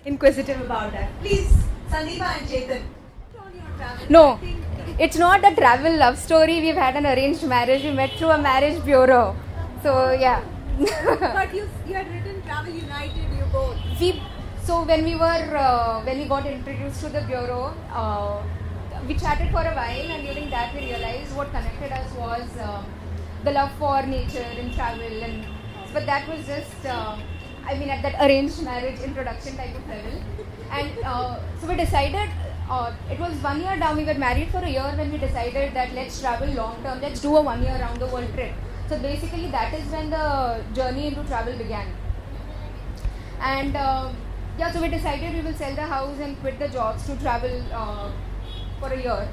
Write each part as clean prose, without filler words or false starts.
Inquisitive about that. Please, Sandeepa and Chetan. No, it's not a travel love story. We've had an arranged marriage. We met through a marriage bureau. So yeah. But you had written Travel United, you both. When we got introduced to the bureau, we chatted for a while, and during that we realized what connected us was the love for nature and travel, but that was just at that arranged marriage introduction type of level. And so we decided, it was 1 year down, we were married for a year when we decided that let's travel long term, let's do a 1 year round the world trip. So basically that is when the journey into travel began. And so we decided we will sell the house and quit the jobs to travel for a year.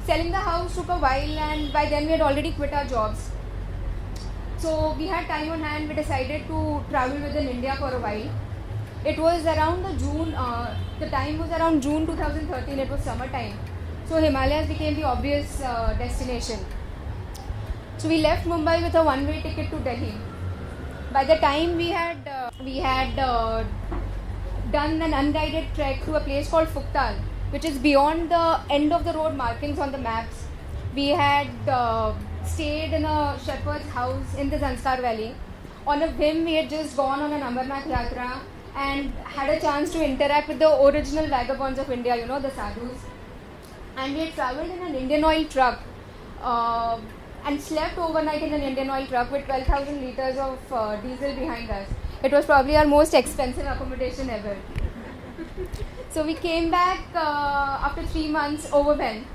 Selling the house took a while, and by then we had already quit our jobs. So we had time on hand. We decided to travel within India for a while. It was around the time was around June 2013. It was summertime. So Himalayas became the obvious destination. So we left Mumbai with a one-way ticket to Delhi. By the time we had done an unguided trek to a place called Phuktal, which is beyond the end of the road markings on the maps. We had stayed in a shepherd's house in the Zanskar Valley. On a whim, we had just gone on an Amarnath Yatra and had a chance to interact with the original vagabonds of India, the sadhus. And we had travelled in an Indian Oil truck and slept overnight in an Indian Oil truck with 12,000 litres of diesel behind us. It was probably our most expensive accommodation ever. So we came back after 3 months overwhelmed,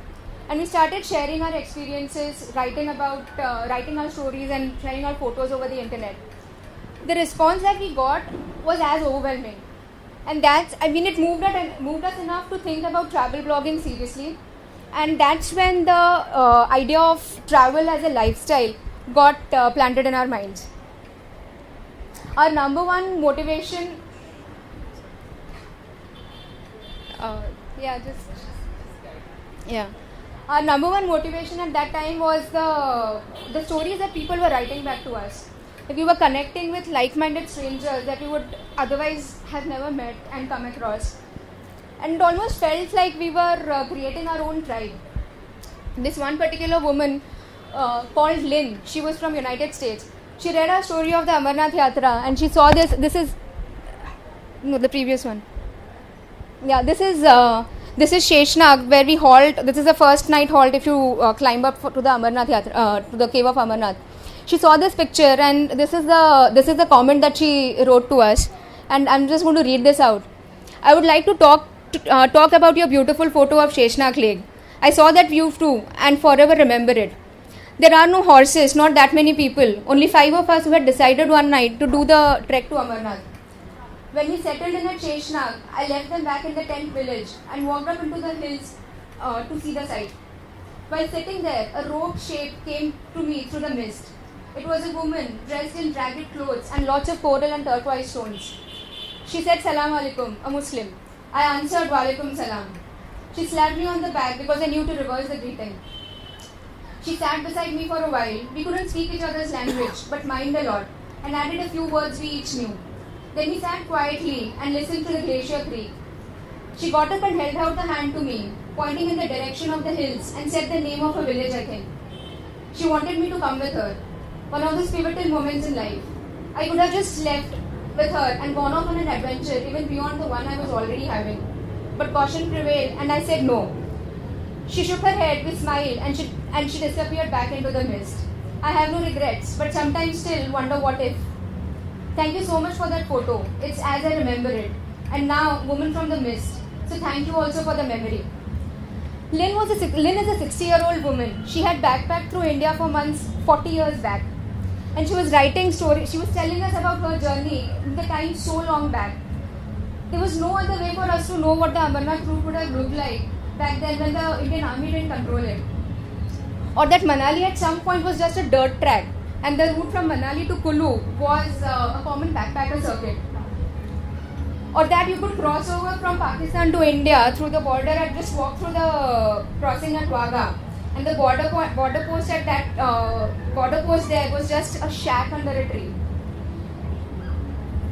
and we started sharing our experiences, writing our stories and sharing our photos over the internet. The response that we got was as overwhelming, and it moved us enough to think about travel blogging seriously, and that's when the idea of travel as a lifestyle got planted in our minds. Our number one motivation Our number one motivation at that time was the stories that people were writing back to us. We were connecting with like-minded strangers that we would otherwise have never met and come across. And it almost felt like we were creating our own tribe. This one particular woman called Lynn, she was from United States. She read our story of the Amarnath Yatra and she saw this is the previous one. Yeah, this is Sheshnag, where we halt. This is the first night halt if you climb up to the Amarnath Yatra, to the cave of Amarnath. She saw this picture, and this is the comment that she wrote to us, and I'm just going to read this out. I would like to talk about your beautiful photo of Sheshnag Lake. I saw that view too, and forever remember it. There are no horses, not that many people. Only 5 of us who had decided one night to do the trek to Amarnath. When we settled in at Sheshnag, I left them back in the tent village and walked up into the hills to see the sight. While sitting there, a robed shape came to me through the mist. It was a woman dressed in ragged clothes and lots of coral and turquoise stones. She said Salam Alaikum, a Muslim. I answered Walaikum Salam. She slapped me on the back because I knew to reverse the greeting. She sat beside me for a while. We couldn't speak each other's language, but mind a lot, and added a few words we each knew. Then we sat quietly and listened to the glacier creak. She got up and held out the hand to me, pointing in the direction of the hills, and said the name of a village, I think. She wanted me to come with her. One of those pivotal moments in life. I could have just left with her and gone off on an adventure even beyond the one I was already having. But caution prevailed and I said no. She shook her head, we smiled, and she disappeared back into the mist. I have no regrets, but sometimes still wonder what if. Thank you so much for that photo. It's as I remember it. And now, woman from the mist. So thank you also for the memory. Lynn is a 60-year-old woman. She had backpacked through India for months 40 years back. And she was writing stories. She was telling us about her journey in the time so long back. there was no other way for us to know what the Amarnath route would have looked like back then when the Indian Army didn't control it. Or that Manali at some point was just a dirt track, and the route from Manali to Kullu was a common backpacker circuit. Or that you could cross over from Pakistan to India through the border and just walk through the crossing at Wagah. And the border post at that border post there was just a shack under a tree.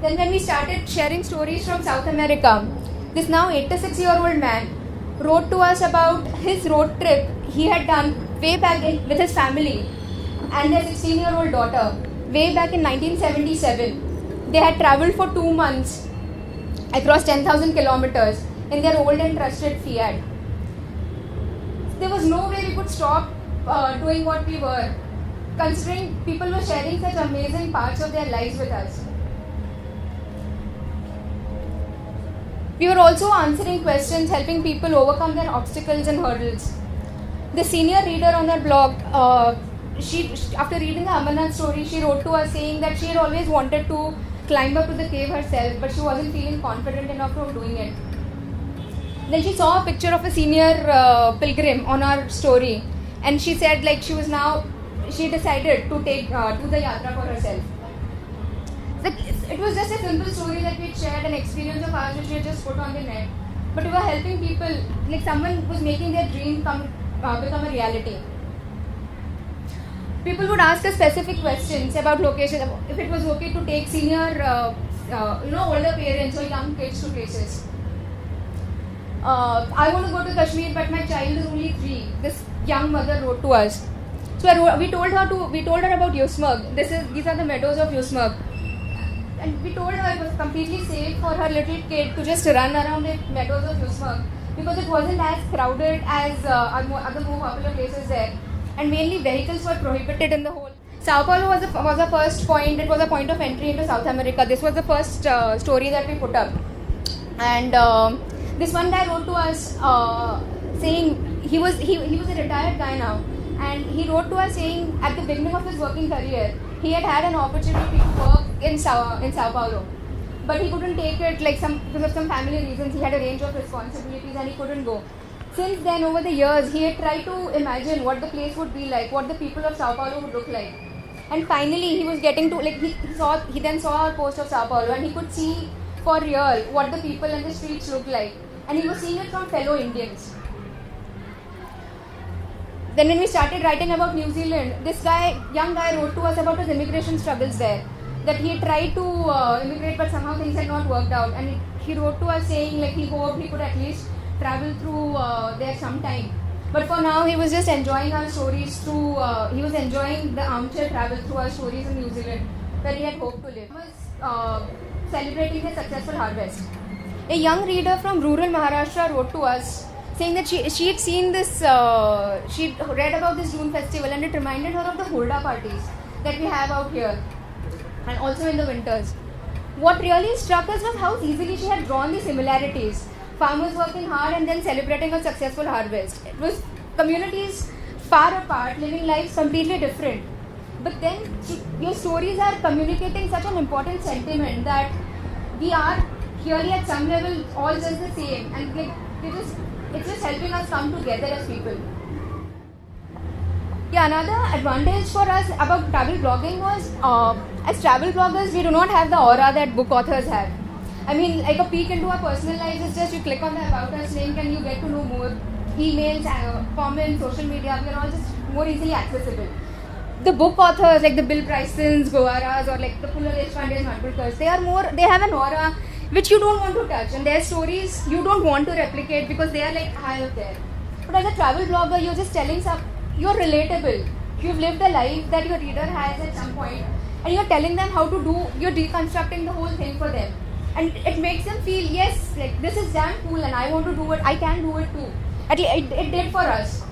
Then when we started sharing stories from South America, this now 86-year-old man wrote to us about his road trip he had done way back with his family and their 16-year-old daughter way back in 1977. They had travelled for 2 months across 10,000 kilometers in their old and trusted Fiat. There was no way we could stop doing what we were, considering people were sharing such amazing parts of their lives with us. We were also answering questions, helping people overcome their obstacles and hurdles. The senior reader on our blog, after reading the Amarnath story, she wrote to us saying that she had always wanted to climb up to the cave herself, but she wasn't feeling confident enough of doing it. Then she saw a picture of a senior pilgrim on our story, and she said like she decided to do the yatra for herself. It was just a simple story that we had shared, an experience of ours which we had just put on the net. But we were helping people, like someone was making their dream become a reality. People would ask us specific questions about location, if it was okay to take senior, older parents or young kids to places. I want to go to Kashmir, but my child is only 3. This young mother wrote to us. So we told her about Yusmurg. These are the meadows of Yusmurg. And we told her it was completely safe for her little kid to just run around the meadows of Yusmurg because it wasn't as crowded as other more popular places there. And mainly vehicles were prohibited in the whole. Sao Paulo was a first point. It was a point of entry into South America. This was the first story that we put up. And this one guy wrote to us saying he was a retired guy now. And he wrote to us saying at the beginning of his working career, he had an opportunity to work in Sao Paulo, but he couldn't take it because of some family reasons. He had a range of responsibilities and he couldn't go. Since then, over the years, he had tried to imagine what the place would be like, what the people of Sao Paulo would look like. And finally, he was getting to he then saw our post of Sao Paulo and he could see for real what the people and the streets looked like, and he was seeing it from fellow Indians. Then when we started writing about New Zealand, this young guy wrote to us about his immigration struggles there. That he had tried to immigrate but somehow things had not worked out. And he wrote to us saying he hoped he could at least travel through there sometime. But for now he was just enjoying our stories he was enjoying the armchair travel through our stories in New Zealand where he had hoped to live. He was celebrating a successful harvest. A young reader from rural Maharashtra wrote to us saying that she had seen this, she read about this June festival and it reminded her of the Holda parties that we have out here and also in the winters. What really struck us was how easily she had drawn the similarities. Farmers working hard and then celebrating a successful harvest. It was communities far apart, living lives completely different. But then your stories are communicating such an important sentiment that we are clearly at some level all just the same, and it's just helping us come together as people. Yeah, another advantage for us about travel blogging was, as travel bloggers, we do not have the aura that book authors have. I mean, like a peek into our personal lives is just you click on the About Us link and you get to know more. Emails, comments, social media, we are all just more easily accessible. The book authors like the Bill Brysons, Goaras, or like the Pulla Deshpande's Madhulkars, they have an aura which you don't want to touch, and their stories you don't want to replicate because they are like high up there. But as a travel blogger, you're just telling you're relatable. You've lived a life that your reader has at some point, and you're telling them how to do, you're deconstructing the whole thing for them. And it makes them feel, yes, like this is damn cool and I want to do it, I can do it too. It did for us.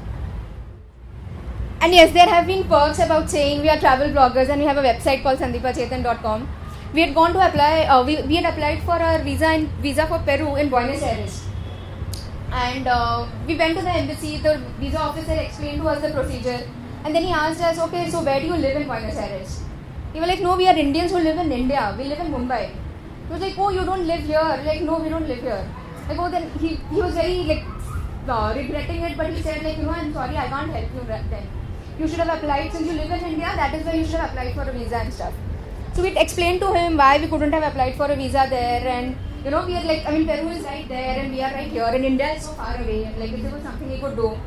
And yes, there have been perks about saying we are travel bloggers and we have a website called sandeepachethan.com. We had gone to apply, we had applied for a visa for Peru in Buenos Aires. And we went to the embassy, the visa officer explained to us the procedure. And then he asked us, okay, so where do you live in Buenos Aires? We were like, no, we are Indians who live in India. We live in Mumbai. He was like, oh, you don't live here. Like, no, we don't live here. Like, oh, then he was very like regretting it, but he said like, I'm sorry, I can't help you then. You should have applied, since you live in India, that is why you should have applied for a visa and stuff. So we explained to him why we couldn't have applied for a visa there, and we are like, Peru is right there and we are right here, and India is so far away, and like if there was something he could do.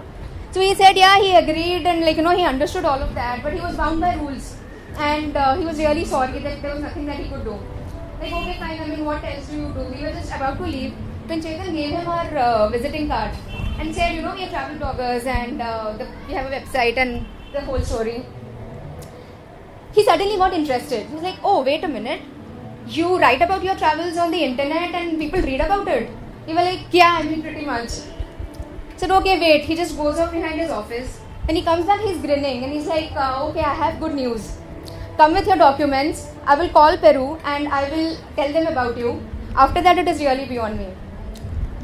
So he said, yeah, he agreed, and like, he understood all of that, but he was bound by rules, and he was really sorry that there was nothing that he could do. Like, okay, fine, what else do you do? We were just about to leave when Chetan gave him our visiting card and said, we are travel bloggers and we have a website and the whole story. He suddenly got interested. He was like, oh, wait a minute. You write about your travels on the internet and people read about it? We were like, yeah, pretty much. Said, okay, wait. He just goes off behind his office. When he comes back, he's grinning and he's like, okay, I have good news. Come with your documents. I will call Peru and I will tell them about you. After that, it is really beyond me.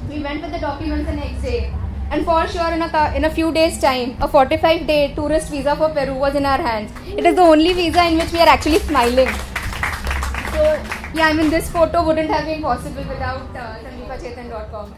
We went with the documents the next day. And for sure, in a few days' time, a 45-day tourist visa for Peru was in our hands. It is the only visa in which we are actually smiling. So, yeah, this photo wouldn't have been possible without sandeepachetan.com.